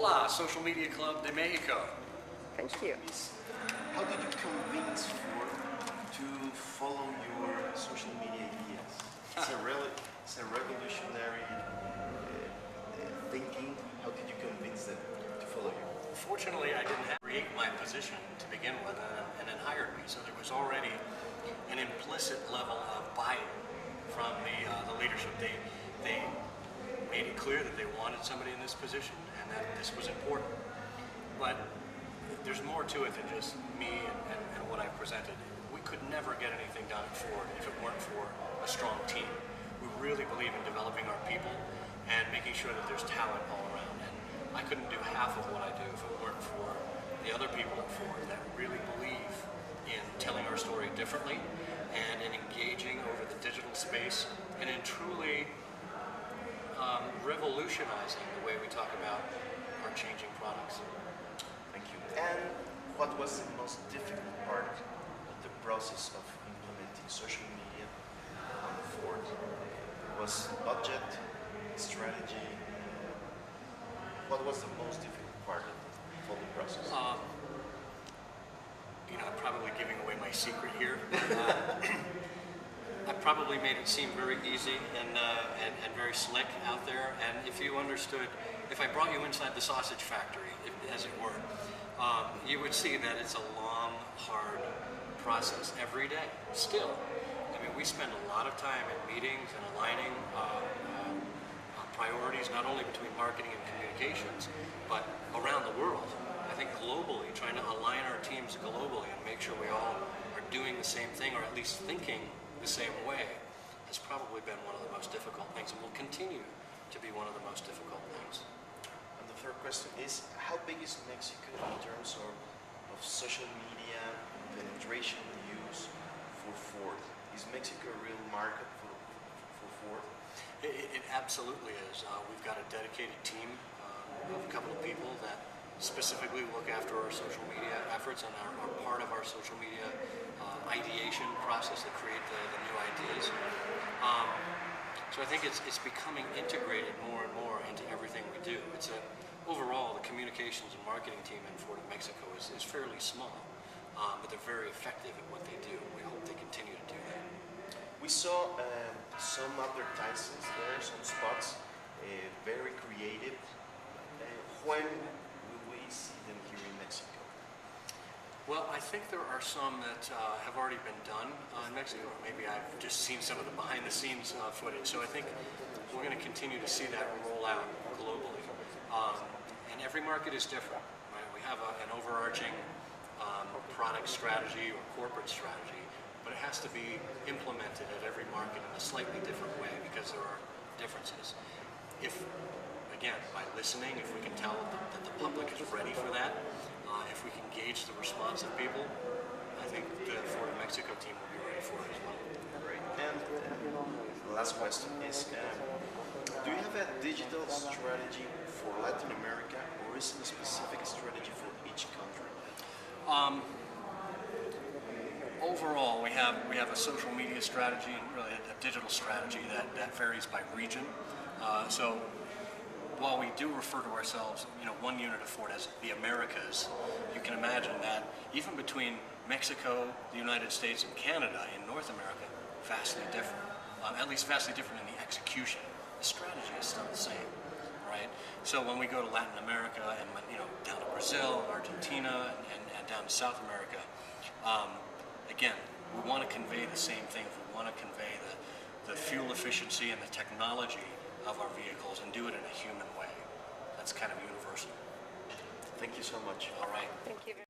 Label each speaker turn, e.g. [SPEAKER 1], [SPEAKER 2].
[SPEAKER 1] Hola, Social Media Club de Mexico.
[SPEAKER 2] Thank you.
[SPEAKER 3] How did you convince Ford to follow your social media ideas? It's a revolutionary thinking. How did you convince them to follow you?
[SPEAKER 1] Fortunately, I didn't have to create my position to begin with and then hired me. So there was already an implicit level of buy-in from the leadership. They made it clear that they wanted somebody in this position and that this was important. But there's more to it than just me and what I presented. We could never get anything done at Ford if it weren't for a strong team. We really believe in developing our people and making sure that there's talent all around. And I couldn't do half of what I do if it weren't for the other people at Ford that really believe in telling our story differently and in engaging over the digital space and in truly revolutionizing the way we talk about our changing products.
[SPEAKER 3] Thank you. And what was the most difficult part of the process of implementing social media on Ford? Was budget, strategy? What was the most difficult part of the whole process?
[SPEAKER 1] You know, I'm probably giving away my secret here. I probably made it seem very easy and very slick out there. And if you understood, if I brought you inside the sausage factory, as it were, you would see that it's a long, hard process every day. Still, I mean, we spend a lot of time in meetings and aligning priorities, not only between marketing and communications, but around the world. I think globally, trying to align our teams globally and make sure we all are doing the same thing, or at least thinking the same way, has probably been one of the most difficult things and will continue to be one of the most difficult things.
[SPEAKER 3] And the third question is, how big is Mexico in terms of social media penetration use for Ford? Is Mexico a real market for Ford?
[SPEAKER 1] It absolutely is. We've got a dedicated team of a couple of people that specifically look after our social media efforts and are part of our social media ideation process that create the new ideas. So I think it's becoming integrated more and more into everything we do. Overall, the communications and marketing team in Ford of Mexico is fairly small, but they're very effective at what they do. We hope they continue to do that.
[SPEAKER 3] We saw some advertisements there, some spots, very creative. When will we see them here in Mexico?
[SPEAKER 1] Well, I think there are some that have already been done in Mexico, or maybe I've just seen some of the behind-the-scenes footage. So I think we're going to continue to see that roll out globally. And every market is different, right? We have an overarching product strategy or corporate strategy, but it has to be implemented at every market in a slightly different way because there are differences. Again, by listening, if we can tell that the public is ready for that, if we can gauge the response of people, I think the Ford of Mexico team will be ready for it as well.
[SPEAKER 3] Great. And the last question is, do you have a digital strategy for Latin America, or is it a specific strategy for each country?
[SPEAKER 1] Overall, we have a social media strategy and really a digital strategy that varies by region. So while we do refer to ourselves, one unit of Ford as the Americas, you can imagine that even between Mexico, the United States, and Canada in North America, vastly different. At least vastly different in the execution. The strategy is still the same, right? So when we go to Latin America and down to Brazil, Argentina, and down to South America, again, we want to convey the same thing. We want to convey the fuel efficiency and the technology of our vehicles and do it in a human way. That's kind of universal.
[SPEAKER 3] Thank you so much.
[SPEAKER 1] All right.
[SPEAKER 2] Thank you.